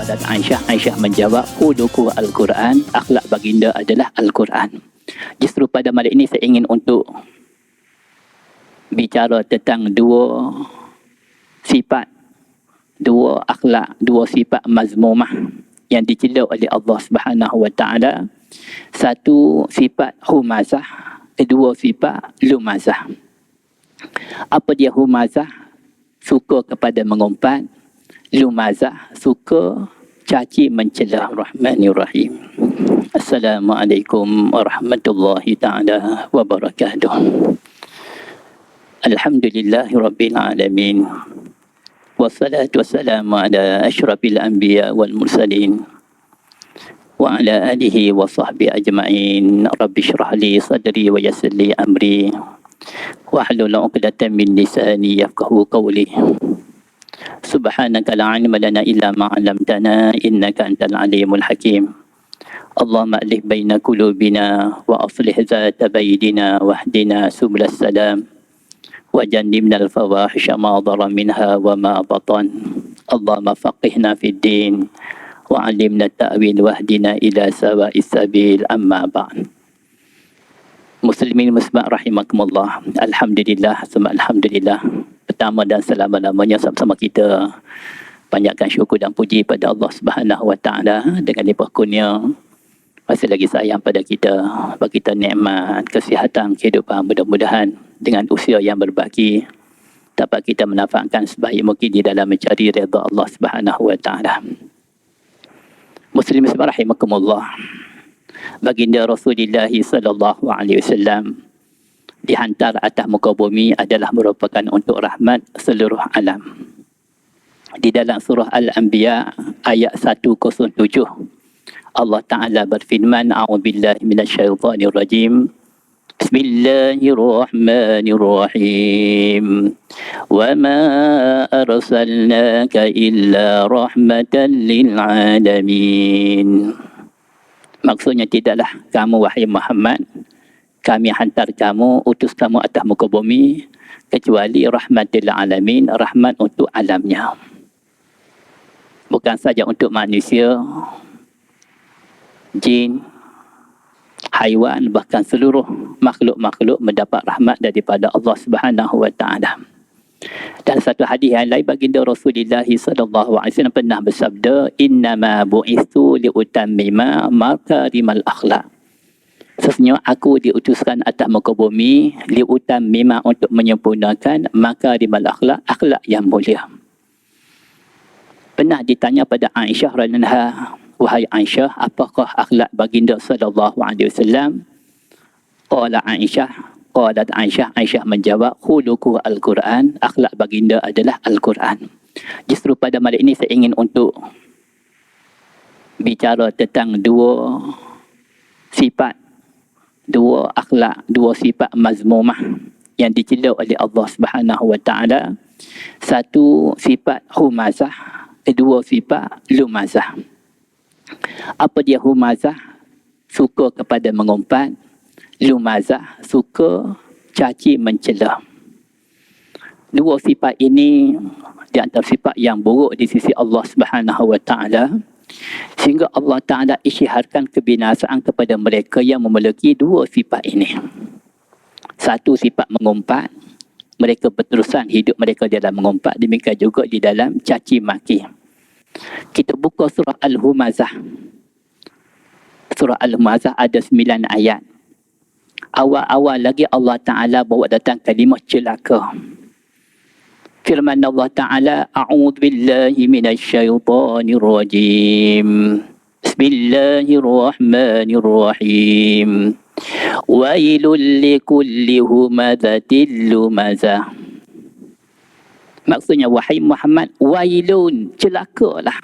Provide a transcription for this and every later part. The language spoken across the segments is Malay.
Qalat Aisyah menjawab, khuluquhu Al-Quran, akhlak baginda adalah Al-Quran. Justru pada malam ini saya ingin untuk bicara tentang dua sifat, dua akhlak, dua sifat mazmumah yang dicela oleh Allah Subhanahu Wa Taala. Satu sifat humazah, kedua sifat lumazah. Apa dia humazah? Suka kepada mengumpat. Lumazah, suka caci mencela. Rahmanirrahim. Assalamualaikum warahmatullahi ta'ala wabarakatuh. Alhamdulillahi rabbil alamin. Wassalatu wassalamu ala asyrafil anbiya wal mursalin. Wa ala alihi wa sahbihi ajma'in. Rabbi syrah li sadri wa yassir li amri. Wahlul 'uqdatam min lisani yafqahu qawli. Subhanaka la 'ilma lana illa ma 'allamtana innaka antal alimul hakim. Allahumma alif baina qulubina wa aslih zata baydina wahdina subulas salam wa jannibna al fawahisha ma dhara minha wa ma batan. Allahumma faqihna fid din wa 'allimna ta'wil wahdina ila sawa'is sabil. Amma ba'd. Muslimin muslimat rahimakumullah. Alhamdulillah, summa alhamdulillah. Pertama dan selama-lamanya sama-sama kita panjatkan syukur dan puji pada Allah Subhanahu Wa Taala dengan limpah kurnia masih lagi sayang pada kita, bagi kita nikmat kesihatan kehidupan. Mudah-mudahan dengan usia yang berbaki dapat kita manfaatkan sebaik mungkin di dalam mencari redha Allah Subhanahu Wa Taala. Muslimin rahimakumullah. Baginda Rasulullah sallallahu alaihi wasallam dihantar atas muka bumi adalah merupakan untuk rahmat seluruh alam. Di dalam surah Al-Anbiya ayat 107 Allah Ta'ala berfirman, a'udzubillahi minasyaitonir rajim. Bismillahirrahmanirrahim. Wa ma arsalnaka illa rahmatan lil alamin. Maksudnya tidaklah kamu wahai Muhammad, kami hantar kamu, utus kamu atas muka bumi kecuali rahmatil alamin, rahmat untuk alamnya. Bukan saja untuk manusia, jin, haiwan, bahkan seluruh makhluk-makhluk mendapat rahmat daripada Allah Subhanahu Wa Taala. Dan satu hadis yang lain, baginda Rasulullah sallallahu alaihi wasallam pernah bersabda, innama bu'istu liutammima makarimal akhlak. Sesungguhnya aku diutuskan atas muka bumi liutammima, untuk menyempurnakan makarimal akhlak, akhlak yang mulia. Pernah ditanya pada Aisyah radhiyallahu anha, wahai Aisyah, apakah akhlak baginda sallallahu alaihi wasallam? Qalat Aisyah menjawab, khuluquhu Al-Quran, akhlak baginda adalah Al-Quran. Justru pada malam ini saya ingin untuk bicara tentang dua sifat, dua akhlak, dua sifat mazmumah yang dicela oleh Allah Subhanahu Wa Taala. Satu sifat humazah, kedua sifat lumazah. Apa dia humazah? Suka kepada mengumpat. Lumazah, suka caci mencela. Dua sifat ini di antara sifat yang buruk di sisi Allah Subhanahu Wa Taala, sehingga Allah Taala isyaratkan kebinasaan kepada mereka yang memiliki dua sifat ini. Satu sifat mengumpat, mereka berterusan hidup mereka dalam mengumpat, demikian juga di dalam caci maki. Kita buka surah Al-Humazah. Surah Al-Humazah ada 9 ayat. Awal-awal lagi Allah Ta'ala bawa datang kalimah celaka. Firman Allah Ta'ala, a'udzu billahi minasyaitonir rajim. Bismillahirrahmanirrahim. Wailul likulli humazatil lumazah. Maksudnya, wahai Muhammad, wailun, celakalah.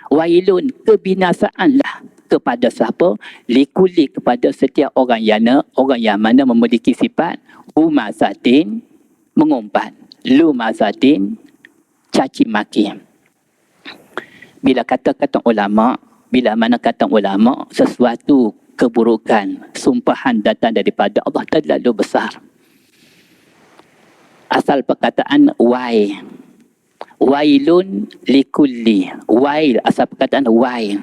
Wailun, kebinasaanlah. Kepada siapa? Likuli, kepada setiap orang yang mana memiliki sifat humazatin, mengumpat, lumazatin, caci maki. Bila mana kata ulama, sesuatu keburukan, sumpahan datang daripada Allah terlalu besar. Asal perkataan why. Wailun likulli. Wail, asal perkataan wail.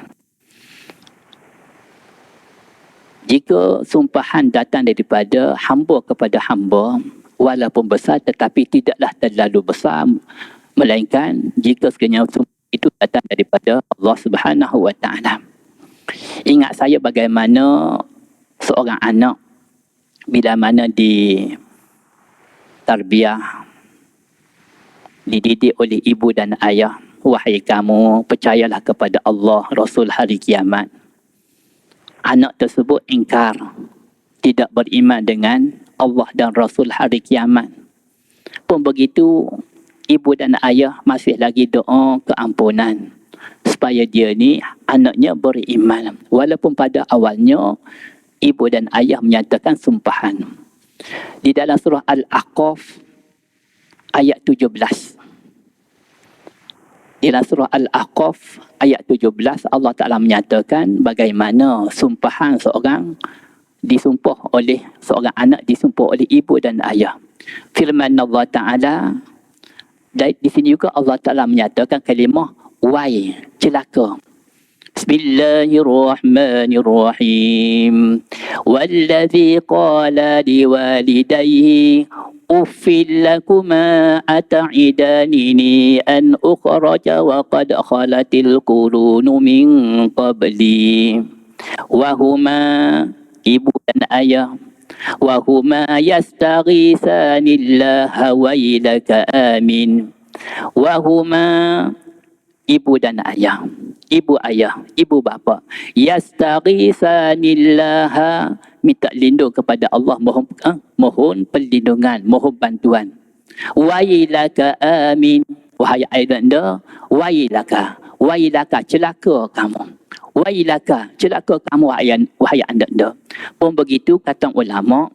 Jika sumpahan datang daripada hamba kepada hamba, walaupun besar tetapi tidaklah terlalu besar, melainkan jika sekiranya itu datang daripada Allah Subhanahu Wa Taala. Ingat saya bagaimana seorang anak bila mana tarbiyah, dididik oleh ibu dan ayah, wahai kamu percayalah kepada Allah, Rasul, hari kiamat. Anak tersebut ingkar, tidak beriman dengan Allah dan Rasul hari kiamat. Pun begitu, ibu dan ayah masih lagi doa keampunan supaya dia ni anaknya beriman. Walaupun pada awalnya ibu dan ayah menyatakan sumpahan. Di dalam surah Al-Aqaf ayat 17. Dalam surah Al-Aqaf ayat 17, Allah Ta'ala menyatakan bagaimana sumpahan seorang disumpah oleh seorang anak, disumpah oleh ibu dan ayah. Firman Allah Ta'ala, di sini juga Allah Ta'ala menyatakan kalimah wai, celaka. Bismillahirrahmanirrahim. Walladhi qala liwalidayhi uffil lakuma ata'idani an ukhraja wa qad khalatil qurunu min qabli wa huma, ibu dan ayah, wa huma yastaghisanillaha wailaka amin, wa huma, ibu dan ayah, ibu ayah, ibu bapa, yastaghisanillaha, minta lindung kepada Allah, mohon perlindungan, mohon bantuan. Wailaka amin, wahai ayanda, wailaka, wailaka, celaka kamu. Wailaka, celaka kamu wahai anda. Pun begitu kata ulama,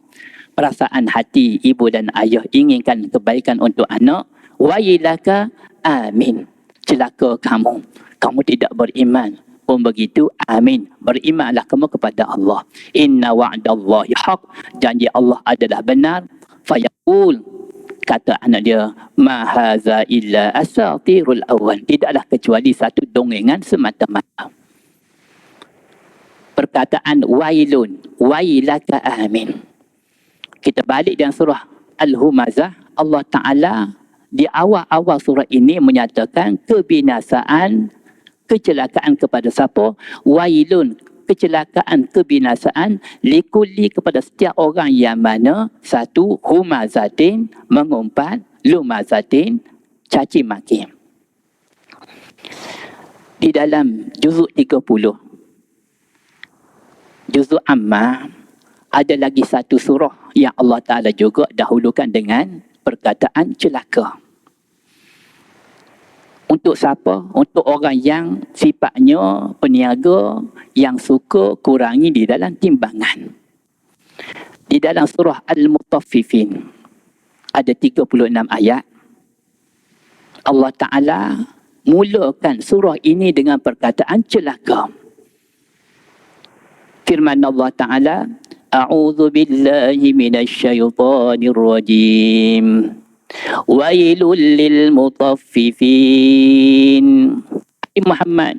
perasaan hati ibu dan ayah inginkan kebaikan untuk anak. Wailaka amin, celaka kamu, kamu tidak beriman. Pun begitu, amin, berimanlah kamu kepada Allah. Inna wa'dallahi haq, janji Allah adalah benar. Fayaqul, kata anak dia, ma haza illa asatirul awal, tidaklah kecuali satu dongengan semata-mata. Perkataan wailun, wailaka amin. Kita balik dalam surah Al-Humazah, Allah Ta'ala di awal-awal surah ini menyatakan kebinasaan, kecelakaan kepada siapa? Wailun, kecelakaan, kebinasaan, likulli, kepada setiap orang yang mana satu, humazatin, mengumpat, lumazatin, caci maki. Di dalam juzuk 30, juzuk Amma, ada lagi satu surah yang Allah Ta'ala juga dahulukan dengan perkataan celaka. Untuk siapa? Untuk orang yang sifatnya peniaga, yang suka kurangi di dalam timbangan. Di dalam surah Al-Mutaffifin ada 36 ayat. Allah Ta'ala mulakan surah ini dengan perkataan celaka. Firman Allah Ta'ala, A'udzu billahi minasyaitonir rajim. Wailul lil mutaffifin. Muhammad,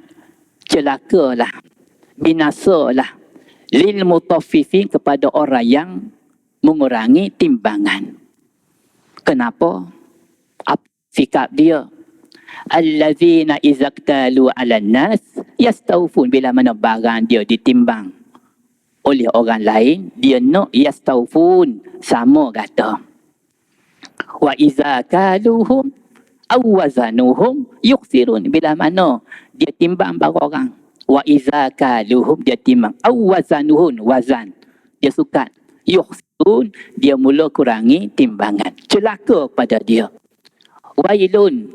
celakalah, binasalah lil mutaffifin, kepada orang yang mengurangi timbangan. Kenapa? Apa sikap dia? Allazina izaktalu 'alan nas yastawfun, bila mana barang dia ditimbang oleh orang lain, dia nak yastawfun, sama kata. Wa iza kaluhum aw wazanuhum yukhsirun, bila mana dia timbang barang orang. Wa iza kaluhum, dia timbang, aw wazanuhum, wazan dia sukat, yukhsirun, dia mula kurangi timbangan, celaka pada dia. Wailun,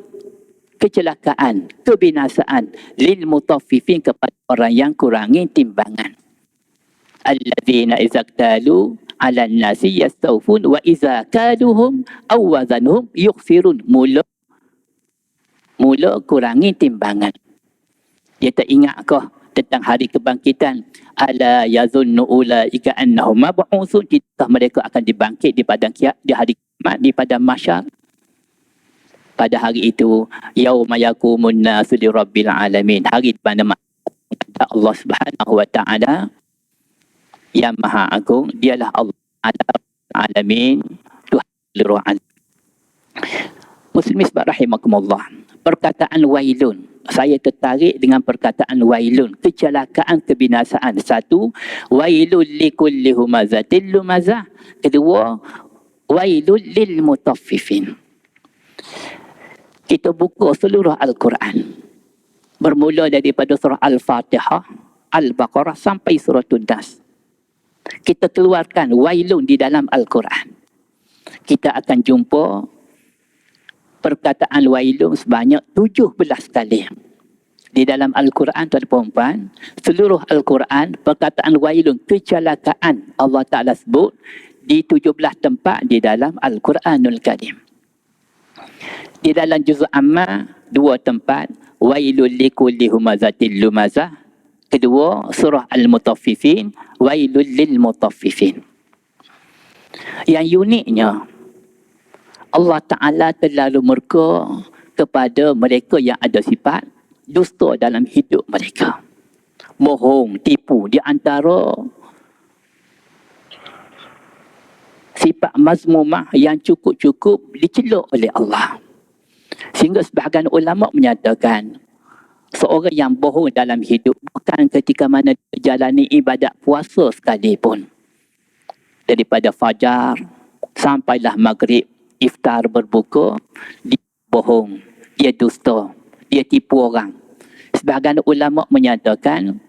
kecelakaan, kebinasaan, lil mutaffifin, kepada orang yang kurangi timbangan. Alladzina izaktalu 'alan nasi yastawfun wa iza kaluhum aw wazanuhum yukhsirun, mula kurangi timbangan. Dia tak ingatkah tentang hari kebangkitan? Ala yazunnu ulaika annahum mab'utsun, kita mereka akan dibangkit di padang kiamat, di hari kiamat, di padang mahsyar. pada hari itu, yauma yaqumun nasu lirabbil alamin, hari di mana Allah Subhanahu wa taala yang maha agung, dialah Allah alamin, Tuhan seluruh alam. Muslimin rahimakumullah, perkataan wailun, saya tertarik dengan perkataan wailun, kecelakaan, kebinasaan. Satu, wailun likulli humazatil lumazah. Kedua, wailun lil mutaffifin. Kita buka seluruh Al-Quran, bermula daripada surah Al-Fatihah, Al-Baqarah sampai surah Nas. Kita keluarkan wailun di dalam Al-Quran. Kita akan jumpa perkataan wailun sebanyak 17 kali. Di dalam Al-Quran, tuan-tuan, seluruh Al-Quran, perkataan wailun, kecelakaan, Allah Ta'ala sebut di 17 tempat di dalam Al-Quranul Karim. Di dalam juz' Amma, 2 tempat, wailul likulli humazatil lumazah. Kedua, surah Al-Mutaffifin, wailul lil mutaffifin. Yang uniknya, Allah Ta'ala terlalu murka kepada mereka yang ada sifat dusta dalam hidup mereka. Bohong, tipu, di antara sifat mazmumah yang cukup-cukup diceluk oleh Allah. Sehingga sebahagian ulama menyatakan, seorang yang bohong dalam hidup bukan ketika mana dia jalani ibadat puasa sekalipun. Daripada fajar sampailah maghrib, iftar, berbuka, dia bohong, dia dusta, dia tipu orang. Sebahagian ulama menyatakan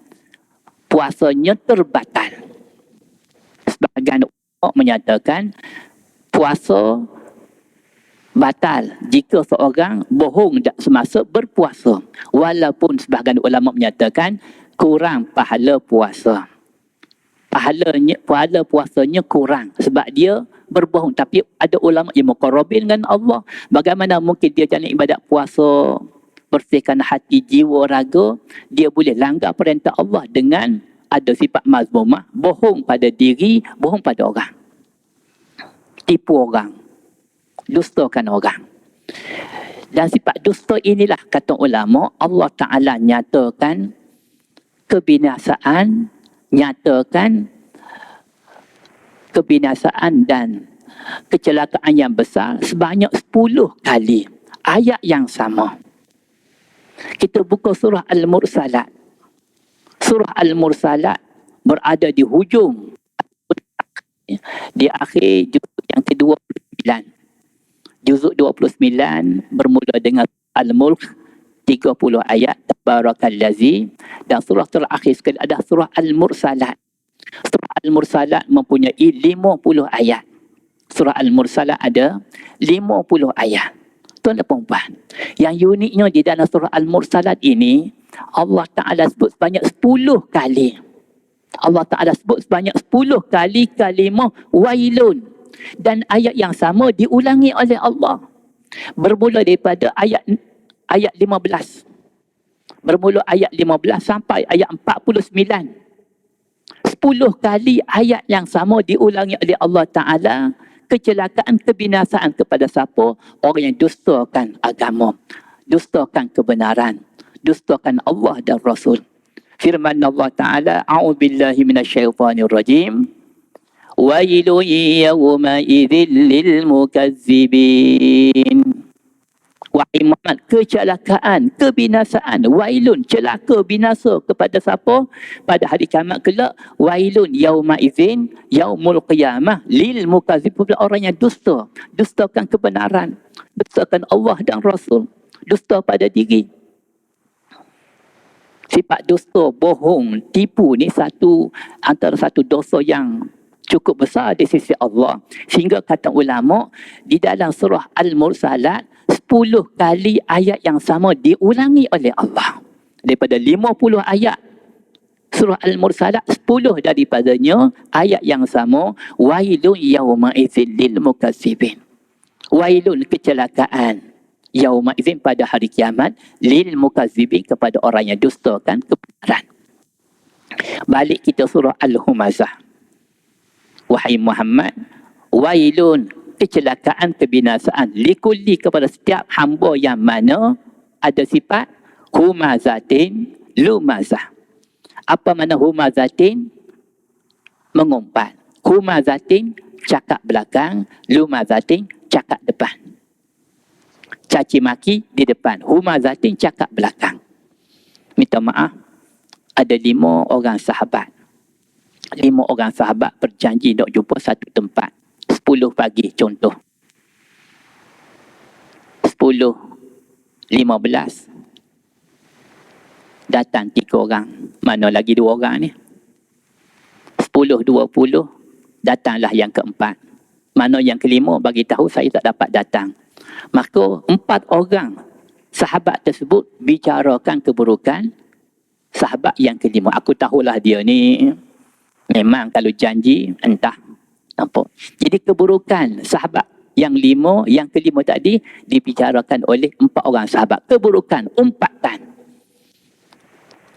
puasanya terbatal. Sebahagian ulama menyatakan puasa batal jika seorang bohong semasa berpuasa. Walaupun sebahagian ulama menyatakan kurang pahala puasa. Pahala puasanya kurang sebab dia berbohong. Tapi ada ulama yang muqarrabin dengan Allah. Bagaimana mungkin dia jalan ibadat puasa, bersihkan hati, jiwa, raga, dia boleh langgar perintah Allah dengan ada sifat mazmumah, bohong pada diri, bohong pada orang, tipu orang, dustakan orang. Dan sifat dusta inilah, kata ulama, Allah Ta'ala nyatakan kebinasaan, dan kecelakaan yang besar sebanyak 10 kali. Ayat yang sama. Kita buka surah Al-Mursalat. Surah Al-Mursalat berada di hujung, di akhir juzuk yang ke-29. Juzuk 29 bermula dengan Al-Mulk, 30 ayat, Tabarakallazi, dan surah terakhir sekali ada surah Al-Mursalat. Surah Al-Mursalat mempunyai 50 ayat. Surah Al-Mursalat ada 50 ayat. Tuan dan puan, yang uniknya di dalam surah Al-Mursalat ini, Allah Ta'ala sebut sebanyak 10 kali. Allah Ta'ala sebut sebanyak 10 kali kalimah wailun. Dan ayat yang sama diulangi oleh Allah. Bermula daripada ayat 15. Bermula ayat 15 sampai ayat 49. 10 kali ayat yang sama diulangi oleh Allah Ta'ala. Kecelakaan, kebinasaan kepada siapa? Orang yang dustakan agama, dustakan kebenaran, dustakan Allah dan Rasul. Firman Allah Ta'ala, a'udzubillahi minasyaitanirrajim, wailun yawma idzil lil mukazzibin. Wahai Muhammad, kecelakaan, kebinasaan, wailun, celaka, binasa kepada siapa? Pada hari kiamat kelak, wailun yauma idzin, yaumul qiyamah, lil mukazzib, kepada orang yang dusta, dustakan kebenaran, dustakan Allah dan Rasul, dusta pada diri. Sifat dusta, bohong, tipu ni antara satu dosa yang cukup besar di sisi Allah. Sehingga kata ulama, di dalam surah Al-Mursalat 10 kali ayat yang sama diulangi oleh Allah. Daripada 50 ayat surah Al-Mursalat, 10 daripadanya ayat yang sama, wailun yauma idzil lil mukazzibin. Wailun, kecelakaan, yauma idzin, pada hari kiamat, lil mukazzibin, kepada orang yang dustakan kebenaran. Balik kita surah Al-Humazah. Wahai Muhammad, wailun, kecelakaan, kebinasaan. Likulli, kepada setiap hamba yang mana ada sifat humazatin lumazah. Apa makna humazatin? Mengumpat. Humazatin cakap belakang, lumazatin cakap depan. Caci maki di depan, humazatin cakap belakang. Minta maaf, ada 5 orang sahabat. 5 orang sahabat berjanji nak jumpa satu tempat. 10 pagi contoh. 10:15 datang 3 orang. Mana lagi 2 orang ni? 10:20 datanglah yang keempat. Mana yang kelima bagi tahu saya tak dapat datang. Maka 4 orang sahabat tersebut bicarakan keburukan sahabat yang kelima. Aku tahulah dia ni memang kalau janji entah apa. Jadi keburukan sahabat yang 5, yang kelima tadi dibicarakan oleh 4 orang sahabat. Keburukan, umpatan.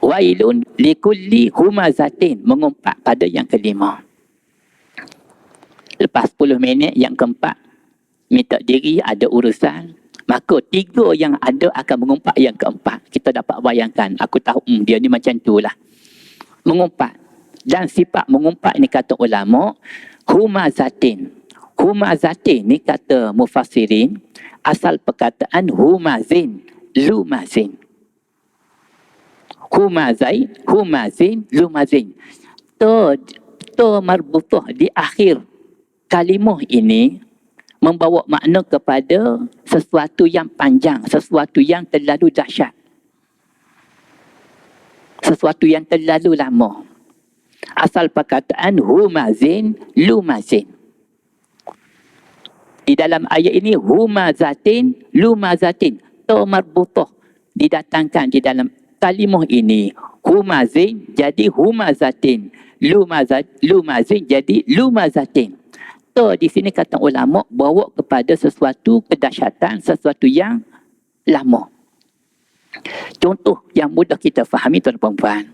Wailun likulli humazatin, mengumpat pada yang kelima. Lepas 10 minit yang keempat minta diri ada urusan, maka 3 yang ada akan mengumpat yang keempat. Kita dapat bayangkan, aku tahu dia ni macam tu lah. Mengumpat. Dan sifat mengumpat ni kata ulama, humazatin. Humazatin ni kata mufassirin, asal perkataan humazin, lumazin. Humazin, lumazin. To marbutah di akhir kalimah ini membawa makna kepada sesuatu yang panjang, sesuatu yang terlalu dahsyat. Sesuatu yang terlalu lama. Asal perkataan humazin, lumazin. Di dalam ayat ini humazatin, lumazatin, to marbutah didatangkan di dalam kalimah ini. Humazin jadi humazatin, lumazin jadi lumazatin. To di sini kata ulama bawa kepada sesuatu kedahsyatan, sesuatu yang lama. Contoh yang mudah kita fahami tuan-tuan puan.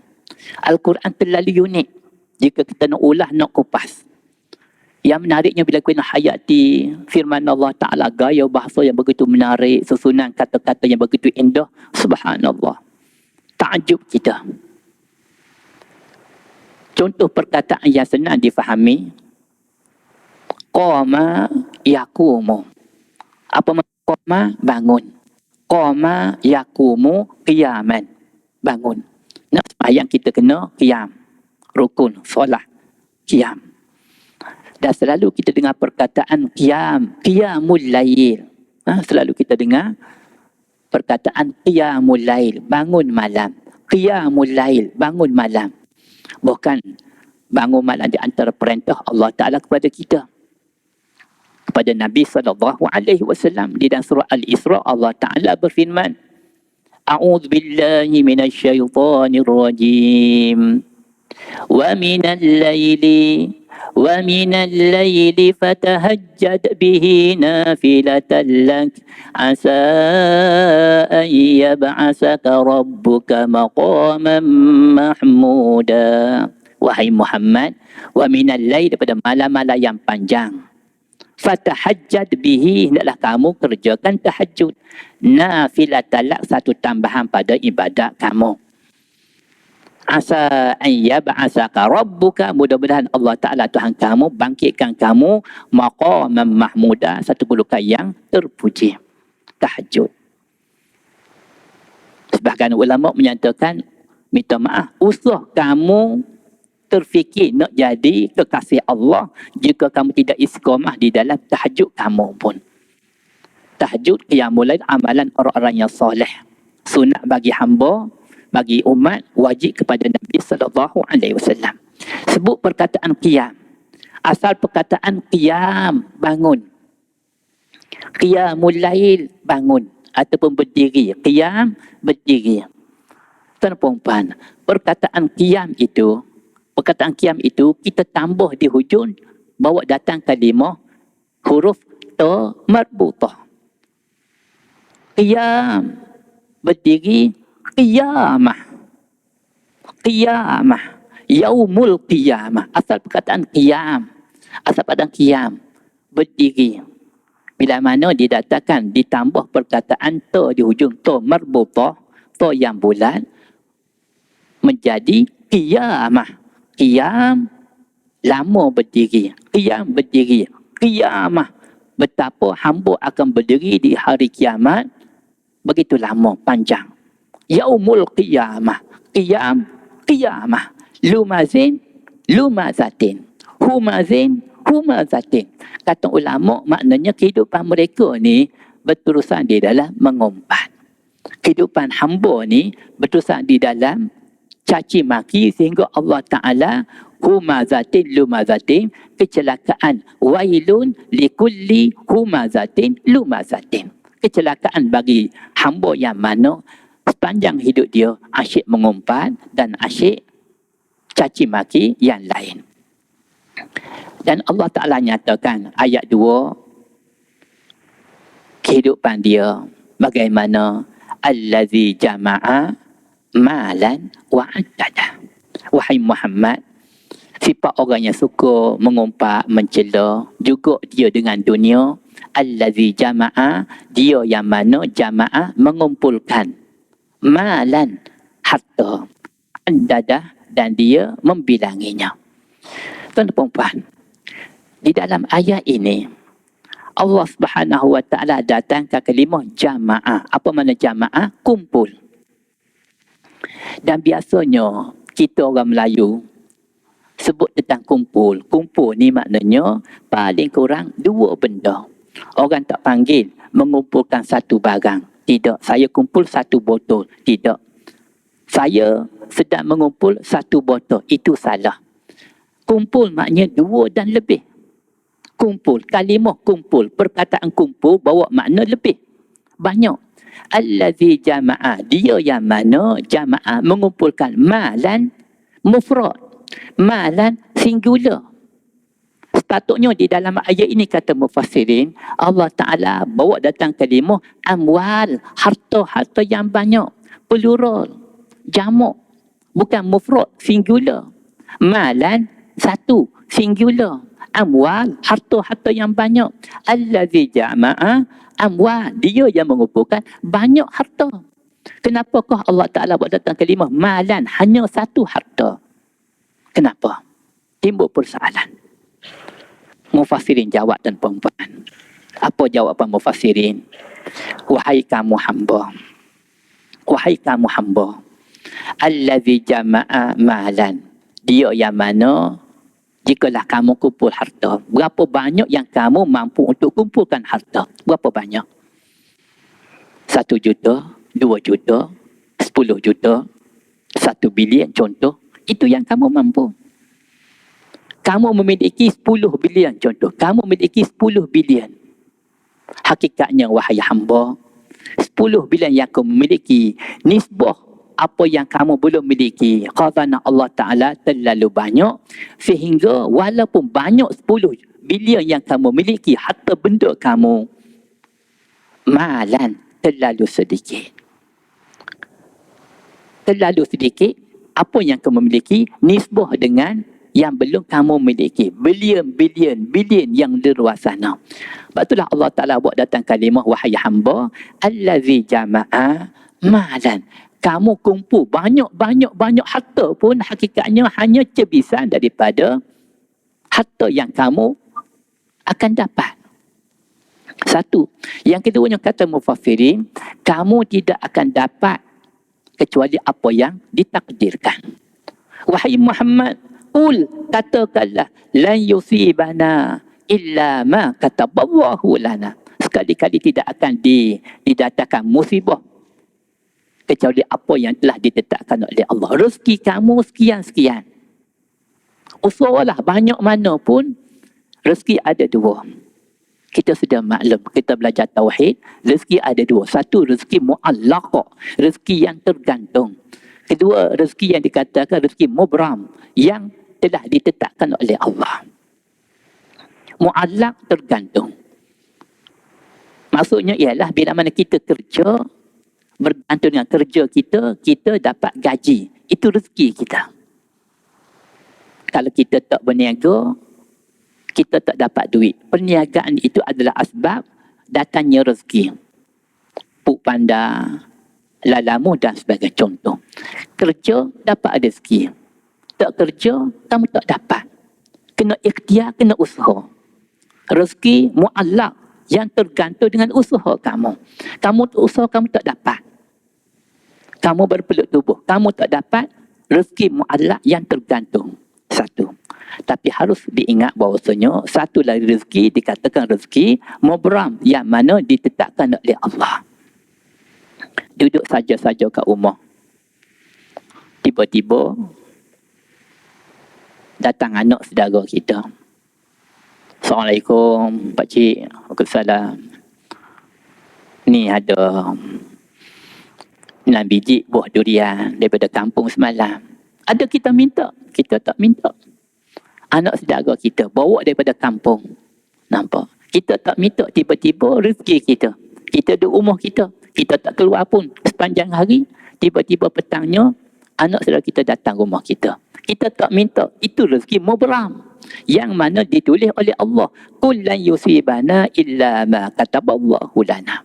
Al-Quran terlalu unik jika kita nak ulah, nak kupas. Yang menariknya bila kita hayati firman Allah Ta'ala, gaya bahasa yang begitu menarik, susunan kata-kata yang begitu indah, subhanallah. Takjub kita. Contoh perkataan yang senang difahami, qama yakumu. Apa maksud qama? Bangun. Qama yakumu qiyaman. Bangun. Nak sembahyang kita kena qiyam. Rukun, solat, qiyam. Dan selalu kita dengar perkataan qiyam, qiyamul lail. Selalu kita dengar perkataan qiyamul lail, bangun malam. Qiyamul lail, bangun malam. Bukan bangun malam di antara perintah Allah Ta'ala kepada kita. Kepada Nabi SAW di dalam surah Al-Isra, Allah Ta'ala berfirman, A'udzu billahi minasyaitonir rajim. Wa minal laili fatahajjad bihi nafilatan lak asa an yab'asaka rabbuka maqaman mahmuda. Wahai Muhammad, wa minal laili, daripada malam-malam yang panjang, fatahajjad bihi, hendaklah kamu kerjakan tahajud, nafilatan lak, satu tambahan pada ibadat kamu. Asa an yab'asaka rabbuka, mudah-mudahan Allah Ta'ala Tuhan kamu bangkitkan kamu maqaman mahmuda, satu kedudukan yang terpuji. Tahajud. Sebahagian ulama menyatakan, minta maaf, usah kamu terfikir nak jadi kekasih Allah jika kamu tidak istiqamah di dalam tahajud kamu pun. Tahajud, qiyamul lail, amalan orang-orang yang soleh. Sunat bagi hamba, bagi umat, wajib kepada Nabi SAW. Sebut perkataan qiyam. Asal perkataan qiyam, bangun. Qiyamul lail, bangun. Ataupun berdiri. Qiyam, berdiri. Tuan-tuan, perkataan qiyam itu, kita tambah di hujung, bawa datang kalimah huruf ta marbutah. Qiyam, berdiri, qiyamah. Qiyamah. Yaumul qiyamah. Asal perkataan qiyam. Asal perkataan qiyam. Berdiri. Bila mana didatangkan, ditambah perkataan ta di hujung, ta marbutah, ta yang bulat, menjadi qiyamah. Qiyam, lama berdiri. Qiyam, berdiri. Qiyamah, betapa hamba akan berdiri di hari kiamat, begitu lama, panjang. Yaumul qiyamah. Qiyam, qiyamah. Lumazin, lumazatin. Humazin, humazatin. Kata ulama, maknanya kehidupan mereka ni berterusan di dalam mengumpat. Kehidupan hamba ni berterusan di dalam caci maki, sehingga Allah Ta'ala humazatin lumazatin, kecelakaan, wailun likulli humazatin lumazatin. Kecelakaan bagi hamba yang mana sepanjang hidup dia asyik mengumpat dan asyik caci maki yang lain. Dan Allah Ta'ala nyatakan ayat 2, kehidupan dia bagaimana allazi jama'a malan wa'addada. Wahai Muhammad, sifat orang yang suka mengumpat, mencela juga dia dengan dunia. Allazi jama'a, dia yang mana jama'a, mengumpulkan, malan, harta, addada, dan dia membilanginya. Tuan-tuan puan, di dalam ayat ini Allah Subhanahu wa Ta'ala datangkan kalimah jama'ah. Apa makna jama'ah? Kumpul. Dan biasanya kita orang Melayu sebut tentang kumpul. Kumpul ni maknanya paling kurang 2 benda. Orang tak panggil mengumpulkan satu barang. Tidak. Saya kumpul 1 botol. Tidak. Saya sedang mengumpul 1 botol. Itu salah. Kumpul maknanya 2 dan lebih. Kumpul. Kalimah kumpul. Perkataan kumpul bawa makna lebih. Banyak. Allazi jama'a. Dia yang mana jama'a mengumpulkan malan mufrad. Malan singular. Sepatutnya di dalam ayat ini kata mufassirin, Allah Ta'ala bawa datang kalimah amwal. Harta-harta yang banyak. Plural. Jamak. Bukan mufrad. Singular. Malan. 1. Singular. Amwal. Harta-harta yang banyak. Allazi jama'a amwal. Dia yang mengumpulkan banyak harta. Kenapakah Allah Ta'ala buat datang kalimah malan? Hanya 1 harta. Kenapa? Timbul persoalan. Mufassirin jawab dan perempuan. Apa jawapan mufassirin? Wahai kamu hamba. Wahai kamu hamba. Allazi jama'a malan. Dia yang mana jikalau kamu kumpul harta, berapa banyak yang kamu mampu untuk kumpulkan harta? Berapa banyak? 1 juta, 2 juta, 10 juta, 1 bilion contoh. Itu yang kamu mampu. Kamu memiliki 10 bilion contoh. Kamu memiliki 10 bilion. Hakikatnya wahai hamba, 10 bilion yang kamu miliki, nisbah apa yang kamu belum miliki, khazanah Allah Ta'ala terlalu banyak, sehingga walaupun banyak 10 bilion yang kamu miliki, harta benda kamu, malan, terlalu sedikit. Terlalu sedikit, apa yang kamu miliki, nisbah dengan yang belum kamu miliki. Bilion yang di luar sana. Sebab itulah Allah Ta'ala buat datang kalimah, wahai hamba, allazi jama'a malan. Kamu kumpul banyak harta pun hakikatnya hanya cebisan daripada harta yang kamu akan dapat. 1. Yang keduanya kata mufassirin, kamu tidak akan dapat kecuali apa yang ditakdirkan. Wahai Muhammad, qul, katakanlah, lan yusibana illa ma kataballahu lana. Sekali-kali tidak akan didatangkan musibah kecuali apa yang telah ditetapkan oleh Allah. Rezeki kamu sekian-sekian. Usahalah banyak mana pun, rezeki ada 2. Kita sudah maklum, kita belajar tauhid, rezeki ada 2. 1, rezeki mu'allaq, rezeki yang tergantung. Kedua, rezeki yang dikatakan rezeki mubram, yang telah ditetapkan oleh Allah. Mu'allaq, tergantung. Maksudnya ialah bila mana kita kerja, bergantung dengan kerja kita, kita dapat gaji. Itu rezeki kita. Kalau kita tak berniaga, kita tak dapat duit. Perniagaan itu adalah asbab datangnya rezeki. Puk panda, lalamu dan sebagai contoh. Kerja dapat ada rezeki. Tak kerja, kamu tak dapat. Kena ikhtiar, kena usaha. Rezeki mu'allak yang tergantung dengan usaha kamu. Kamu tak usaha, kamu tak dapat. Kamu berpeluk tubuh, kamu tak dapat. Rezeki mu'allak yang tergantung. Satu. Tapi harus diingat bahawasanya satu lagi rezeki dikatakan rezeki mubram yang mana ditetapkan oleh Allah. Duduk saja-saja kat rumah. Tiba-tiba datang anak saudara kita. Assalamualaikum, pakcik. Waalaikumsalam. Ni ada 6 biji buah durian daripada kampung semalam. Ada kita minta, kita tak minta. Anak saudara kita bawa daripada kampung. Nampak? Kita tak minta, tiba-tiba rezeki kita. Kita duduk rumah kita. Kita tak keluar pun sepanjang hari. Tiba-tiba petangnya, anak saudara kita datang rumah kita. Kita tak minta. Itu rezeki mubram. Yang mana ditulis oleh Allah. Qul lan yusibana illa ma kataballahu lana.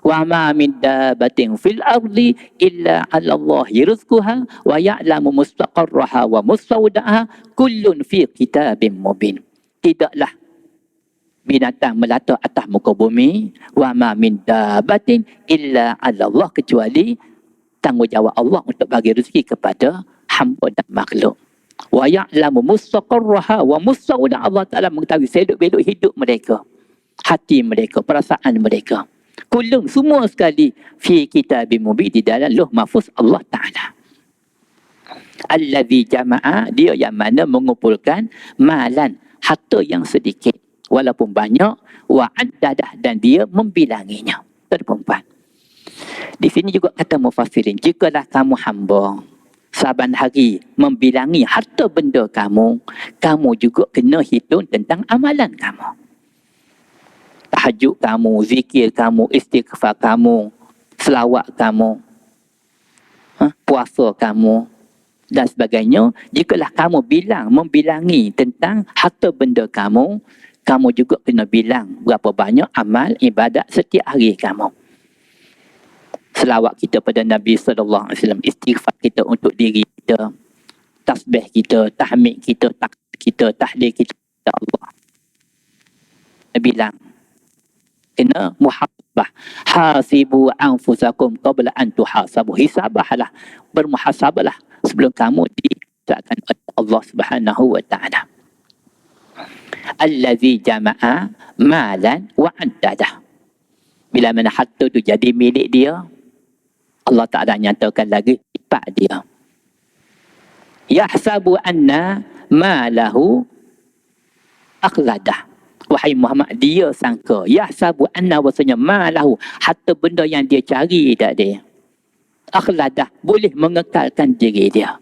Wa ma min dabatin fil ardi illa 'ala Allahi rizquha wa ya'lamu mustaqarraha wa mustawda'aha kullun fi kitabim mubin. Tidaklah binatang melata atas muka bumi, wa ma min dabatin illa 'ala Allah, kecuali tanggungjawab Allah untuk bagi rezeki kepada hamba dan makhluk. Wa ya'lamu mustaqarraha wa mustawda'aha. Allah Taala mengetahui selok-belok hidup mereka, hati mereka, perasaan mereka. Kullun, semua sekali, fi kitabim mubin, di dalam Lauh Mahfuz Allah Taala. Allazi jama'a, dia yang mana mengumpulkan malan, harta yang sedikit walaupun banyak, wa addadah, dan dia membilanginya. Perempuan. Di sini juga kata mufassirin, jikalau kamu hamba saban hari membilangi harta benda kamu, kamu juga kena hitung tentang amalan kamu. Tahajud kamu, zikir kamu, istighfar kamu, selawat kamu, puasa kamu dan sebagainya. Jikalau kamu membilangi tentang harta benda kamu, kamu juga kena bilang berapa banyak amal ibadat setiap hari kamu. Selawat kita pada Nabi sallallahu alaihi wasallam, istighfar kita untuk diri kita, tasbih kita, tahmid kita, takbir kita, tahlil kita kepada Allah. Bilang kena muhasabah. Hasibu anfusakum qabla an tuhasabu. Hisabahlah, bermuhasabahlah sebelum kamu dihisabkan oleh Allah Subhanahu wa taala. Allazi jama'a malan wa addadah. Bila mana harta tu jadi milik dia, Allah Taala nyatakan lagi sifat dia. Yahsabu anna malahu akhladah. Wahai Muhammad, dia sangka, yahsabu anna, wasanya malahu, harta benda yang dia cari tadi, akhladah, boleh mengekalkan diri dia.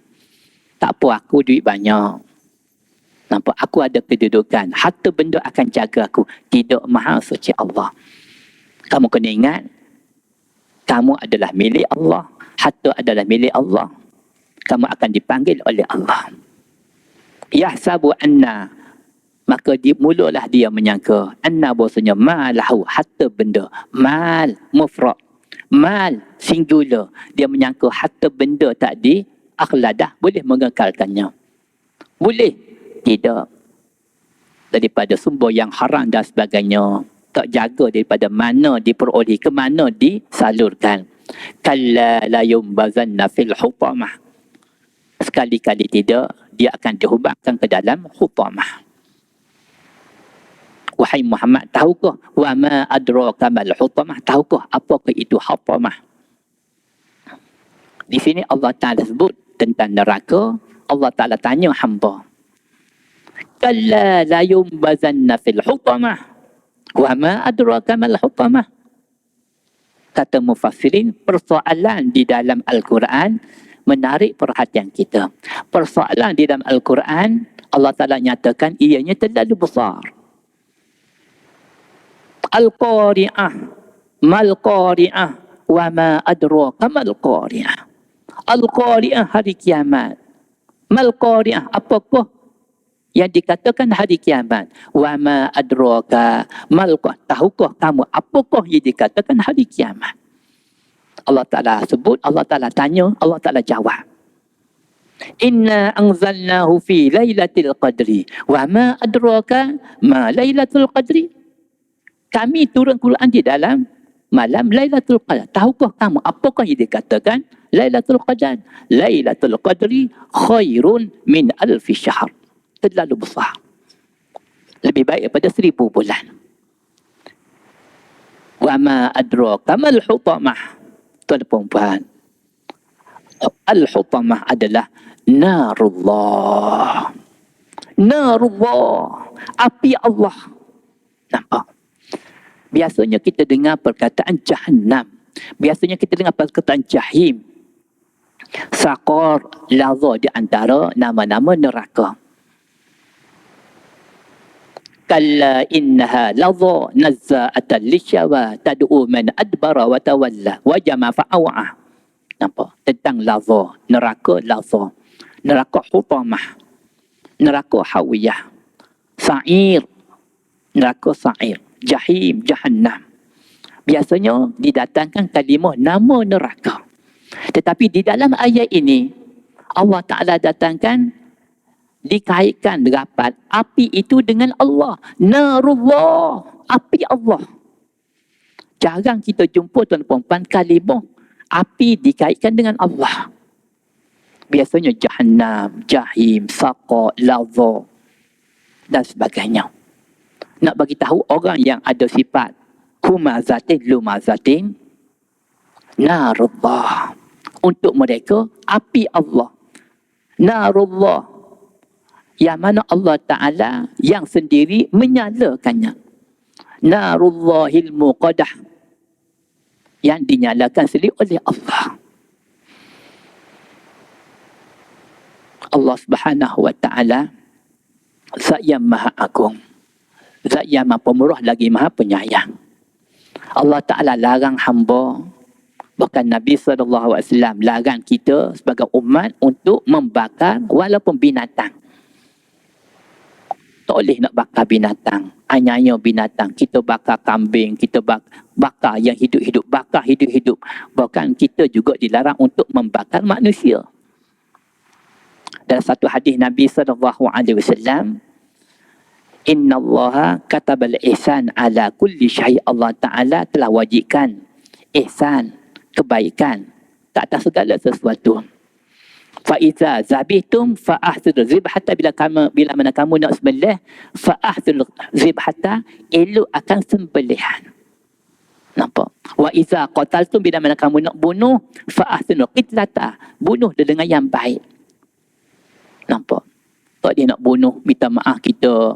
Tak apa, aku duit banyak, nampak, aku ada kedudukan, harta benda akan jaga aku. Tidak, Maha Suci Allah. Kamu kena ingat, kamu adalah milik Allah, harta adalah milik Allah. Kamu akan dipanggil oleh Allah. Yahsabu anna, maka mulalah dia menyangka anna, bahasanya malahu, harta benda, mal mufrad, mal singular, dia menyangka harta benda tadi akhladah, boleh mengekalkannya. Boleh tidak, daripada sumber yang haram dan sebagainya, tak jaga daripada mana diperoleh, ke mana disalurkan. Kalla la yumbazanna fil hutamah, sekali-kali tidak, dia akan dihubangkan ke dalam hutamah. Wahai Muhammad, tahukah wa ma adraka mal hutamah, tahukah apakah itu hutamah? Di sini Allah Taala sebut tentang neraka. Allah Taala tanya hamba, kalla la yumbazanna fil hutamah wa ma adraka mal hutamah. Kata mufassirin, persoalan di dalam Al-Quran menarik perhatian kita. Persoalan di dalam Al-Quran, Allah Taala nyatakan ianya terlalu besar. Al-Qari'ah, mal-Qari'ah, wa ma adraka mal-Qari'ah. Al-Qari'ah, hari kiamat. Mal-Qari'ah, apakah Yang dikatakan hari kiamat. Wa ma adraka malqah. Tahukah kamu apakah yang dikatakan hari kiamat? Allah Ta'ala sebut, Allah Ta'ala tanya, Allah Ta'ala jawab. Inna anzalnahu fi lailatul qadri. Wa ma adraka ma lailatul qadri. Kami turun Quran di dalam malam Lailatul Qadar. Tahukah kamu apakah yang dikatakan Lailatul Qadar? Lailatul Qadri khairun min alfi syahr. Terlalu besar. Lebih baik daripada 1000 bulan. Wa ma adraka mal hutamah. Tuan perempuan. Al-hutamah adalah narullah. Narullah. Api Allah. Nampak? Biasanya kita dengar perkataan jahannam. Biasanya kita dengar perkataan jahim. Saqar, lazza di antara nama-nama neraka. Kalla innaha lazza nazza'atan lisyawa tad'u man adbara wa tawalla wa jama fa'awa. Nampak? Tentang lazza, neraka lazza. Neraka hutamah. Neraka hawiyah. Sa'ir. Neraka sa'ir. Jahim, jahannam. Biasanya didatangkan kalimah nama neraka. Tetapi di dalam ayat ini, Allah Ta'ala datangkan, dikaitkan rapat api itu dengan Allah. Narullah, api Allah. Jarang kita jumpa tuan-puan kalimah api dikaitkan dengan Allah. Biasanya jahannam, jahim, saqa, lazza dan sebagainya. Nak bagi tahu orang yang ada sifat humazatin, lumazatin, narullah. Untuk mereka, api Allah. Narullah. Yang mana Allah Ta'ala yang sendiri menyalakannya. Narullahil muqadah. Yang dinyalakan sendiri oleh Allah. Allah Subhanahu Wa Ta'ala Zat yang Maha Agung. Zat yang Maha Pemurah lagi Maha Penyayang. Allah Ta'ala larang hamba, bahkan Nabi SAW larang kita sebagai umat untuk membakar walaupun binatang. Tak boleh nak bakar binatang. Hanya binatang. Kita bakar kambing, kita bakar yang hidup-hidup, bakar hidup-hidup. Bahkan kita juga dilarang untuk membakar manusia. Dalam satu hadis Nabi SAW, Inna Allaha katabal ihsan ala kulli syai'. Allah Ta'ala telah wajibkan ihsan, kebaikan ke atas segala sesuatu. Fa'iza zabihtum fa'ahsinu zibhata. Bila mana kamu nak sembelih, fa'ahsinu zibhata, elok akan sembelihan. Nampak? Wa iza qataltum, bila mana kamu nak bunuh, fa'ahsinu qitlata, bunuh dengan yang baik. Nampak? Tak dia nak bunuh, minta maaf kita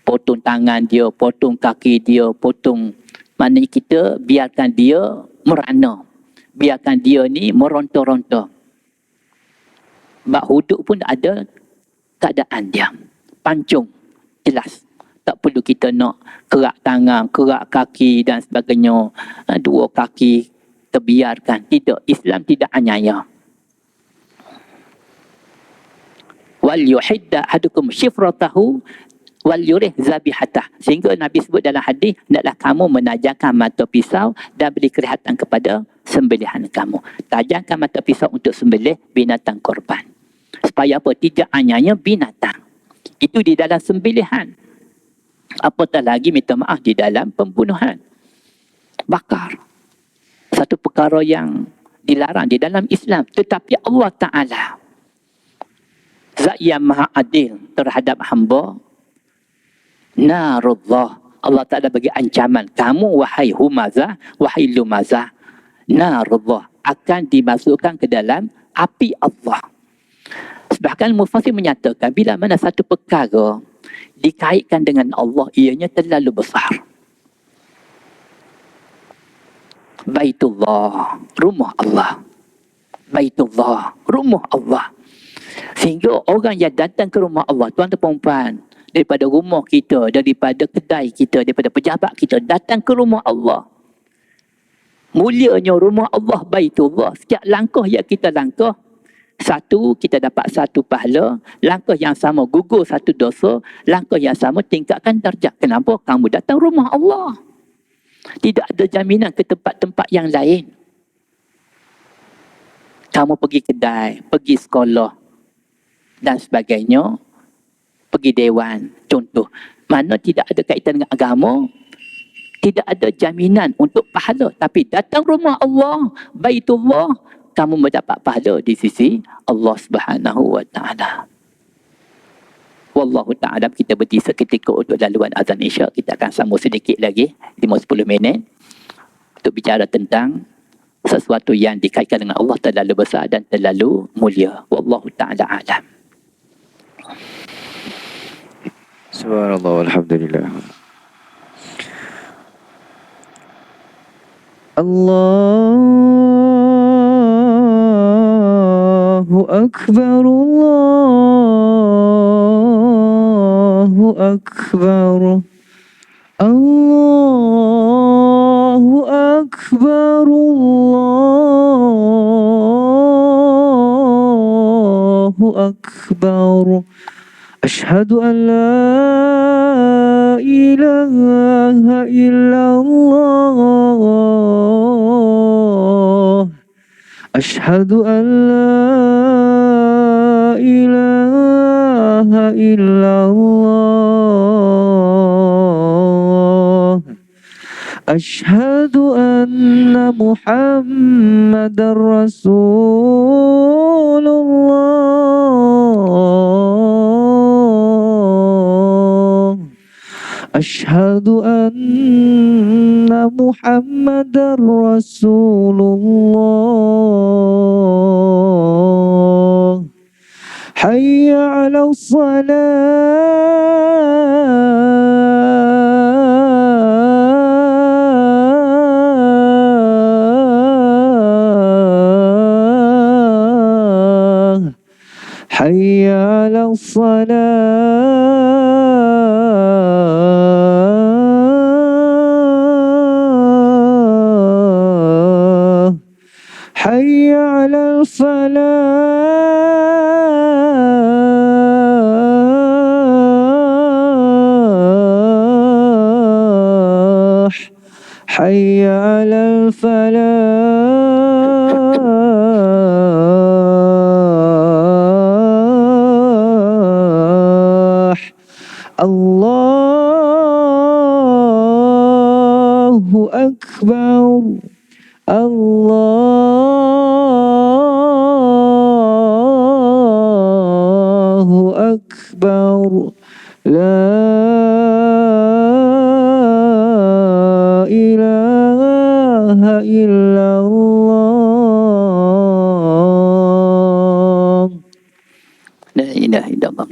potong tangan dia, potong kaki dia, potong. Maknanya kita biarkan dia merana. Biarkan dia ni meronta-ronta. Bak huduk pun ada keadaan dia. Pancung. Jelas. Tak perlu kita nak kerak tangan, kerak kaki dan sebagainya. Dua kaki terbiarkan. Tidak. Islam tidak anyaya. Wal yuhidda ahadukum syifratahu wal yurih zabihatah. Sehingga Nabi sebut dalam hadis, hendaklah kamu menajamkan mata pisau dan beri kelihatan kepada sembelihan kamu. Tajamkan mata pisau untuk sembelih binatang korban. Supaya apa? Tidak hanya binatang. Itu di dalam sembelihan. Apatah lagi minta maaf di dalam pembunuhan. Bakar. Satu perkara yang dilarang di dalam Islam. Tetapi Allah Ta'ala, Zat yang Maha Adil terhadap hamba, narullah. Allah Ta'ala bagi ancaman. Kamu wahai humazah, wahai lumazah, narullah, akan dimasukkan ke dalam api Allah. Bahkan Mufassir menyatakan, bila mana satu perkara dikaitkan dengan Allah, ianya terlalu besar. Baitullah, rumah Allah. Baitullah, rumah Allah. Sehingga orang yang datang ke rumah Allah, tuan dan perempuan, daripada rumah kita, daripada kedai kita, daripada pejabat kita, datang ke rumah Allah. Mulianya rumah Allah, Baitullah. Setiap langkah yang kita langkah, Satu, kita dapat satu pahala. Langkah yang sama, gugur satu dosa. Langkah yang sama, tingkatkan darjat. Kenapa? Kamu datang rumah Allah. Tidak ada jaminan ke tempat-tempat yang lain. Kamu pergi kedai, pergi sekolah dan sebagainya, pergi dewan, contoh. Mana tidak ada kaitan dengan agama, tidak ada jaminan untuk pahala. Tapi datang rumah Allah, Baitullah, kamu mendapat pahala di sisi Allah Subhanahu wa Ta'ala. Wallahu ta'ala, kita berhenti seketika untuk laluan azan Isyak. Kita akan sambung sedikit lagi, 5-10 minit, untuk bicara tentang sesuatu yang dikaitkan dengan Allah terlalu besar dan terlalu mulia. Wallahu ta'ala alam. Subhanallah, alhamdulillah. Allahu Akbar, Allahu Akbar, Allahu Akbar, Allahu Akbar. Ashhadu an la ilaha illallah. Ashhadu an la ilaha illallah. Ashhadu anna Muhammadar Rasulullah. Ashhadu anna Muhammadar Rasulullah. Hayya 'ala salah. Hayya 'ala salah. Hayya 'ala falah. Hayya 'ala falah. Allahu Akbar, Allahu Akbar. La ilaha illallah. La ilaha illallah.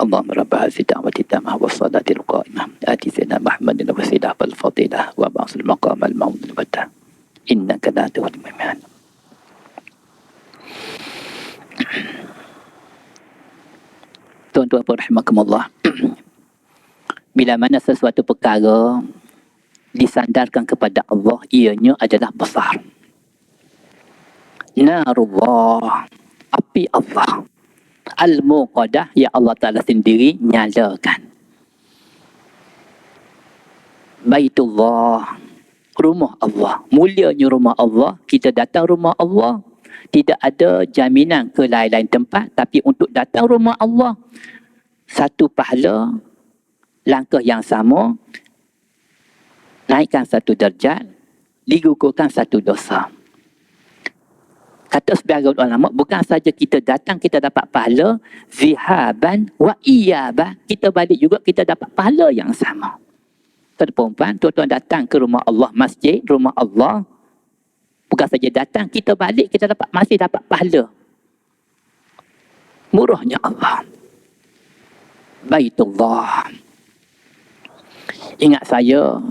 Allahumma rabb hadhihi da'wati tammah was salatil qa'imah ati sayyidina Muhammadin wasilah wal fadilah wa ba'sul maqam al mahmud al wadah innaka la tuhdil mi'ad. Tuan-tuan rahimakumullah, bila mana sesuatu perkara disandarkan kepada Allah, ianya adalah besar. Narullah, api Allah. Al-Muqadah, ya Allah Ta'ala sendiri nyalakan. Baitullah, rumah Allah. Mulianya rumah Allah. Kita datang rumah Allah, tidak ada jaminan ke lain-lain tempat. Tapi untuk datang rumah Allah, satu pahala, langkah yang sama, naikkan satu darjat, digugurkan satu dosa. Kata sebagian ulama, bukan saja kita datang kita dapat pahala, zihaban wa iyaba, kita balik juga kita dapat pahala yang sama. Tuan-tuan, tuan-tuan datang ke rumah Allah, masjid, rumah Allah, bukan saja datang, kita balik kita masih dapat pahala. Murahnya Allah. Baitullah. Ingat saya,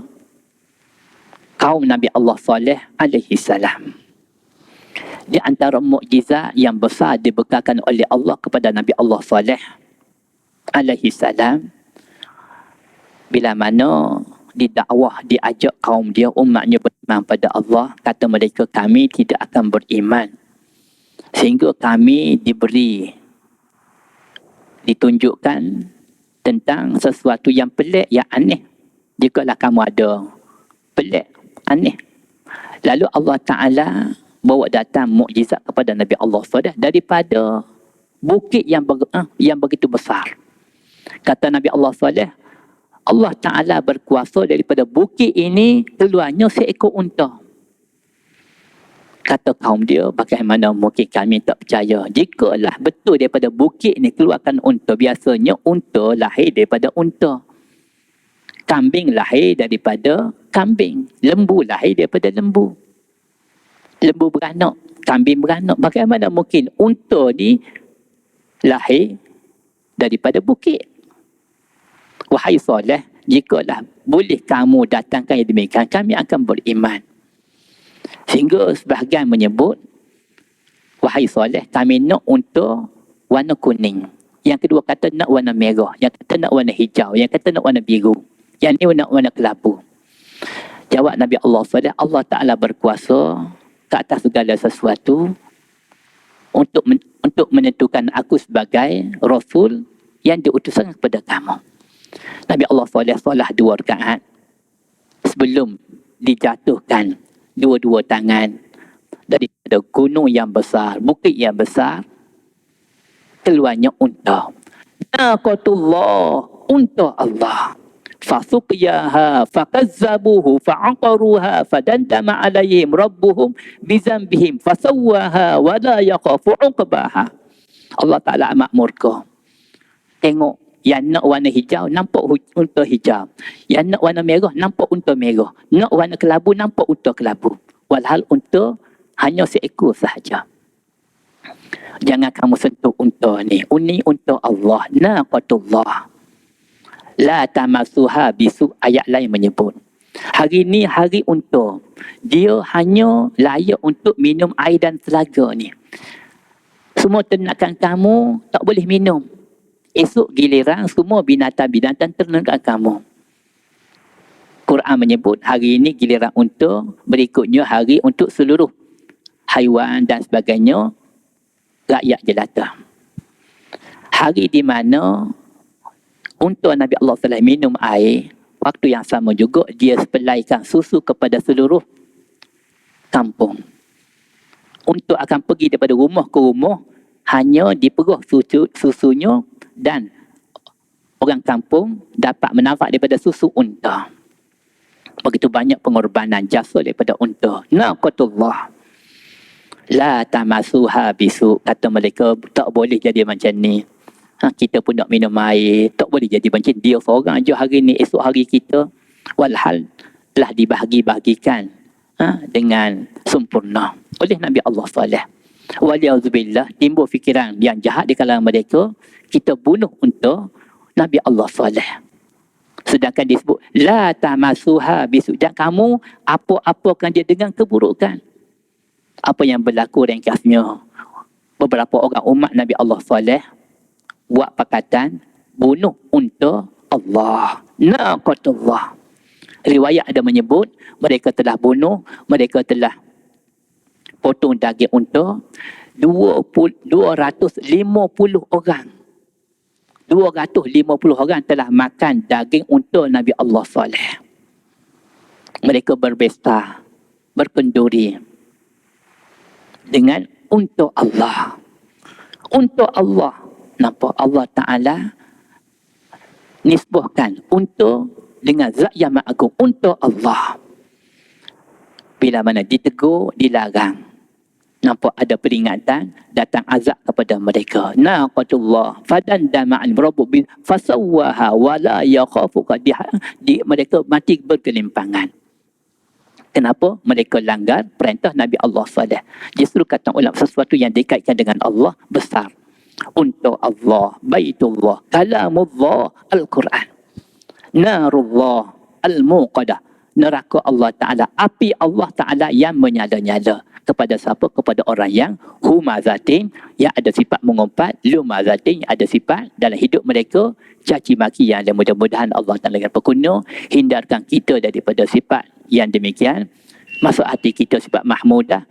kaum Nabi Allah Saleh alaihi salam. Di antara mukjizat yang besar dibekalkan oleh Allah kepada Nabi Allah Saleh alaihi salam, bila mana didakwah, diajak kaum dia, umatnya beriman pada Allah, kata mereka, kami tidak akan beriman Sehingga kami ditunjukkan tentang sesuatu yang pelik, yang aneh. Jikalau kamu ada pelik, aneh. Lalu Allah Ta'ala bawa datang mukjizat kepada Nabi Allah SAW daripada bukit yang begitu besar. Kata Nabi Allah SAW, Allah Ta'ala berkuasa daripada bukit ini keluarnya seekor unta. Kata kaum dia, bagaimana mungkin kami tak percaya? Jikalau betul daripada bukit ni keluarkan unta, biasanya unta lahir daripada unta. Kambing lahir daripada kambing. Lembu lahir daripada lembu. Lembu beranak, kambing beranak. Bagaimana mungkin unta ni lahir daripada bukit? Wahai Saleh, jikalau boleh kamu datangkan yang demikian, kami akan beriman. Sehingga sebahagian menyebut, wahai Saleh, kami nak unta warna kuning. Yang kedua kata nak warna merah. Yang kata nak warna hijau. Yang kata nak warna biru. Yang ni nak warna kelabu. Jawab Nabi Allah SAW, Allah Ta'ala berkuasa ke atas segala sesuatu untuk menentukan aku sebagai Rasul yang diutuskan kepada kamu. Nabi Allah SAW solat 2 rakaat sebelum dijatuhkan dua-dua tangan daripada gunung yang besar, bukit yang besar, keluarnya unta. Naqatullah, unta Allah. Fasuqiyaha fakazzabuhu fa'aqaruha fadandama alaihim rabbuhum bizambihim fasawwaha wa la yakhafu uqbaha. Allah Ta'ala amat murka. Tengok, yang nak warna hijau nampak unta hijau. Yang nak warna merah nampak unta merah. Nak warna kelabu nampak unta kelabu. Walhal unta hanya seekor sahaja. Jangan kamu sentuh unta ni. Ini unta Allah. Naqatullah. La tamasuha bisu. Ayat lain menyebut. Hari ni hari unta. Dia hanya layak untuk minum air dan telaga ni. Semua ternakan kamu tak boleh minum. Esok giliran semua binatang-binatang ternakan kamu. Quran menyebut hari ini giliran unta, berikutnya hari untuk seluruh haiwan dan sebagainya, rakyat jelata. Hari di mana unta Nabi Allah SAW minum air, waktu yang sama juga dia supplykan susu kepada seluruh kampung. Unta akan pergi daripada rumah ke rumah, hanya diperah susunya dan orang kampung dapat menafak daripada susu unta. Begitu banyak pengorbanan jasa daripada unta. Naqatullah. La tamasuha bisu. Kata mereka tak boleh jadi macam ni. Kita pun nak minum air. Tak boleh jadi macam dia seorang je hari ni, esok hari kita. Walhal telah dibahagi-bahagikan dengan sempurna oleh Nabi Allah SAW. Waliyahzubillah, timbul fikiran yang jahat di kalangan mereka, kita bunuh unta Nabi Allah SAW. Sedangkan disebut la tamasuha bisu, dan kamu apa-apakan dia dengan keburukan. Apa yang berlaku ringkasnya, beberapa orang umat Nabi Allah SAW buat pakatan bunuh unta Allah. Naqatullah. Riwayat ada menyebut mereka telah bunuh, mereka telah potong daging unta 250 orang. 250 orang telah makan daging unta Nabi Allah SAW. Mereka berbesta, berkenduri dengan unta Allah. Unta Allah. Nampak Allah Ta'ala nisbahkan unta dengan zat yang maha agung. Unta Allah. Bila mana ditegur, dilarang. Nampak ada peringatan, datang azab kepada mereka. Naqatullah fadandama al-rabbu fasawwaha wa la yakhafu mereka mati berkelimpangan. Kenapa? Mereka langgar perintah Nabi Allah SAW. Justru kata ulama, sesuatu yang dikaitkan dengan Allah besar. Untuk Allah, Baitullah, Kalamullah, Al-Quran. Narullah, Al-Muqadah. Neraka Allah Ta'ala, api Allah Ta'ala yang menyala-nyala. Kepada siapa? Kepada orang yang humazatin, yang ada sifat mengumpat, lumazatin, yang ada sifat dalam hidup mereka caci maki, yang mudah-mudahan Allah Ta'ala akan berguna, hindarkan kita daripada sifat yang demikian. Masuk hati kita sifat mahmudah,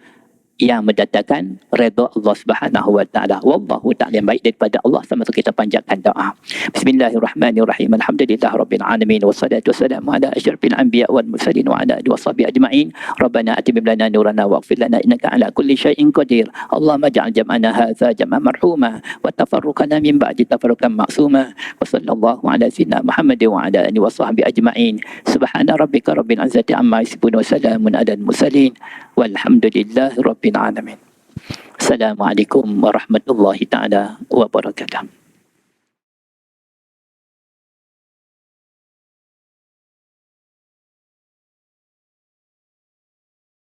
yang mendatangkan redha Allah Subhanahu wa taala. Wallahu ta'ala yang baik daripada Allah. Sama-sama kita panjatkan doa. Bismillahirrahmanirrahim. Alhamdulillahirabbil alamin wassalatu wassalamu ala asyrafil anbiya wal mursalin wa ala alihi washabihi ajma'in. Rabbana atimim lana nurana waghfir lana innaka ala kulli syai'in qadir. Allahumma ja'al jam'ana hadza jam'an marhuma wa tafarruqana min ba'di tafarruqan ma'suma. Wa sallallahu ala sayyidina Muhammad wa ala alihi washabihi ajma'in. Subhana rabbika rabbil izzati amma yasifun wa salamun ala al mursalin. Walhamdulillahi rabbil alamin. Assalamualaikum warahmatullahi taala wabarakatuh.